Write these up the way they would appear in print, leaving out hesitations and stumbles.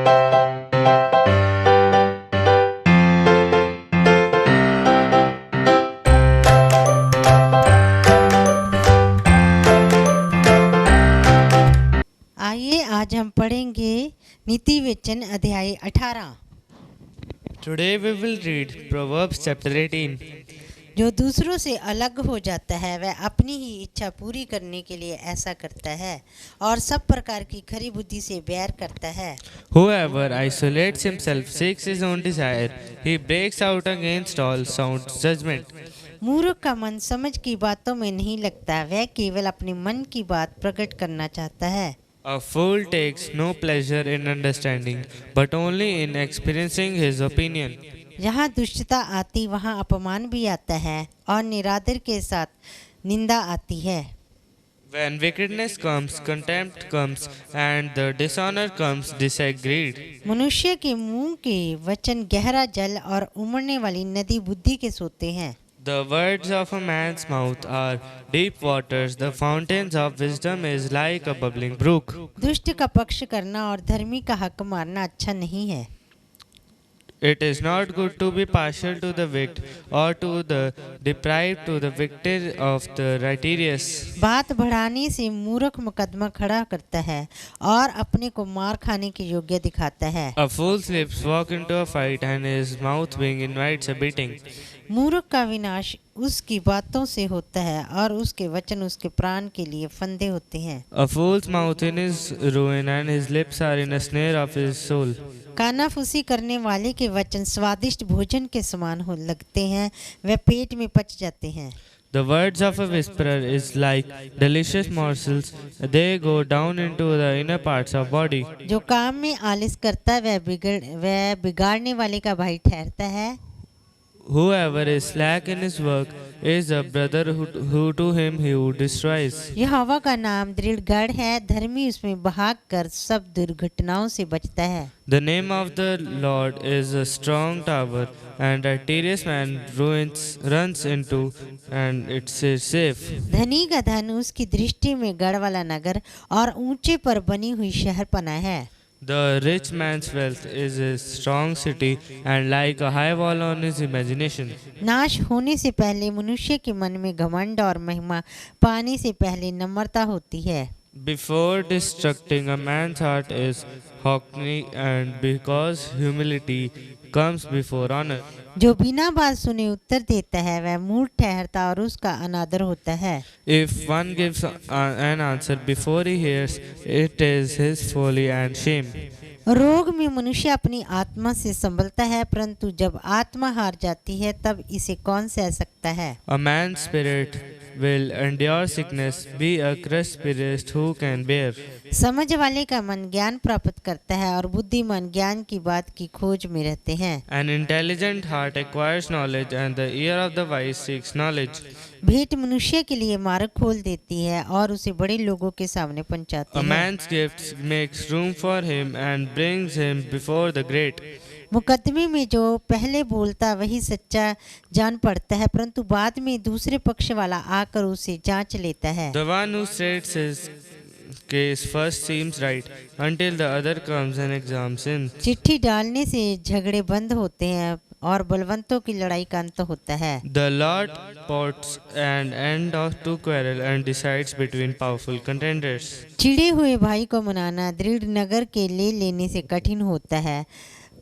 आइए आज हम पढ़ेंगे नीति वचन अध्याय 18। Today we will read Proverbs chapter 18. जो दूसरों से अलग हो जाता है वह अपनी ही इच्छा पूरी करने के लिए ऐसा करता है और सब प्रकार की खरी बुद्धि से बैर करता है। Whoever isolates himself seeks his own desire. He breaks out against all sound judgment. मूर्ख का मन समझ की बातों में नहीं लगता, वह केवल अपने मन की बात प्रकट करना चाहता है। A fool takes no pleasure in understanding, but only in experiencing his opinion. जहाँ दुष्टता आती वहाँ अपमान भी आता है और निरादर के साथ निंदा आती है। When wickedness comes, contempt comes, and the dishonor comes, disagreed. मनुष्य के मुंह के वचन गहरा जल और उमड़ने वाली नदी बुद्धि के सोते हैं। The words of a man's mouth are deep waters. The fountains of wisdom is like a bubbling brook. दुष्ट का पक्ष करना और धर्मी का हक मारना अच्छा नहीं है। It is not good to be partial to the wicked or to the deprived to the victory of the righteous. बात बढ़ाने से मूर्ख मुकदमा खड़ा करता है और अपने को मार खाने के योग्य दिखाता है। A fool's lips walk into a fight and his mouth wing invites a beating. मूर्ख का विनाश उसकी बातों से होता है और उसके वचन उसके प्राण के लिए फंदे होते हैं। A fool's mouth in his ruin and his lips are in a snare of his soul. कानाफूसी करने वाले के वचन स्वादिष्ट भोजन के समान हो लगते हैं, वे पेट में पच जाते हैं। The words of a whisperer is like delicious morsels. They go down into the inner parts of body. जो काम में आलस करता है वह बिगाड़ने वाले का भाई ठहरता है। Whoever is slack in his work is a brother who to him who destroys. यहोवा का नाम दृढ़ गढ़ है, धर्मी उसमें भाग कर सब दुर्घटनाओं से बचता है। The name of the Lord is a strong tower, and a righteous man runs into, and it is safe. धनी का धन उसकी दृष्टि में गढ़ वाला नगर और ऊंचे पर बनी हुई शहर पना है। The rich man's wealth is a strong city, and like a high wall on his imagination. नाश होने से पहले मनुष्य के मन में घमंड और महिमा पाने से पहले नम्रता होती है। Before destructing a man's heart is haughty, and because humility comes before honor. जो बिना बात सुने उत्तर देता है वह मूर्ख ठहरता और उसका अनादर होता है। If one gives an answer before he hears, it is his folly and shame. रोग में मनुष्य अपनी आत्मा से संभलता है, परंतु जब आत्मा हार जाती है तब इसे कौन सह सकता है। A man's spirit will endure sickness, be a crushed spirit who can bear. समझ वाले का मन ज्ञान प्राप्त करता है और बुद्धिमान ज्ञान की बात की खोज में रहते हैं। An intelligent heart acquires knowledge, and the ear of the wise seeks knowledge. भेंट मनुष्य के लिए मार्ग खोल देती है और उसे बड़े लोगों के सामने पहुंचाती A है। man's gift makes room for him and brings him before the great. मुकदमे में जो पहले बोलता वही सच्चा जान पड़ता है, परंतु बाद में दूसरे पक्ष वाला आकर उसे जांच लेता है। The one who states his case first seems right until the other comes and examines him. चिट्ठी डालने से झगड़े बंद होते हैं और बलवंतों की लड़ाई का अंत होता है। The Lord puts an end to quarrel and decides between powerful contenders. चिड़े हुए भाई को मनाना दृढ़ नगर के ले लेने से कठिन होता है,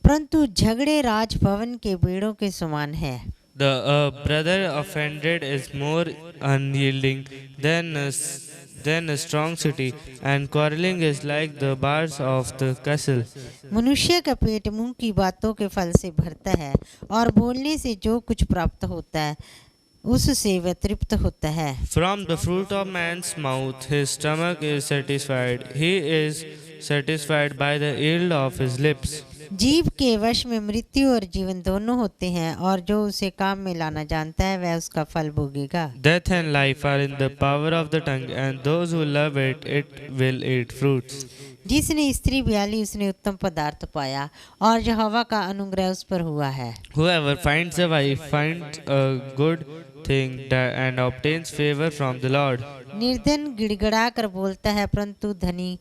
परंतु झगड़े राजभवन के बेड़ों के समान है। The brother offended is more unyielding than a strong city, and quarreling is like the bars of the castle. मनुष्य का पेट मुंह की बातों के फल से भरता है और बोलने से जो कुछ प्राप्त होता है उससे वह तृप्त होता है। From the fruit of man's mouth his stomach is satisfied. He is satisfied by the yield of his lips. जीव के वश में मृत्यु और जीवन दोनों होते हैं और जो उसे काम में लाना जानता है वह उसका फल भोगेगा। Death and life are in the power of the tongue, and those who love it will eat fruits. जिसने स्त्री ब्याली उसने उत्तम पदार्थ पाया और यहोवा का अनुग्रह उस पर हुआ है। Whoever finds a wife finds a good thing and obtains favor from the Lord. निर्धन गिड़गिड़ा कर बोलता है, परंतु धनी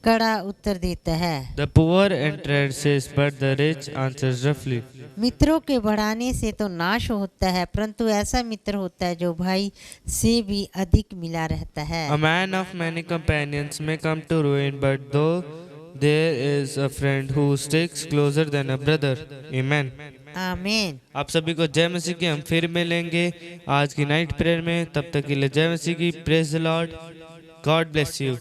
कड़ा उत्तर देता है। The poor entrances, but the rich answers roughly. मित्रों के बढ़ाने से तो नाश होता है, परंतु ऐसा मित्र होता है जो भाई से भी अधिक मिला रहता है। A man of many companions may come to ruin, but though there is a friend who sticks closer than a brother. Amen. आमीन। आप सभी को जय मसीह की। हम फिर मिलेंगे आज की नाइट प्रेयर में। तब तक के लिए जय मसीह की। Praise the Lord. God bless you.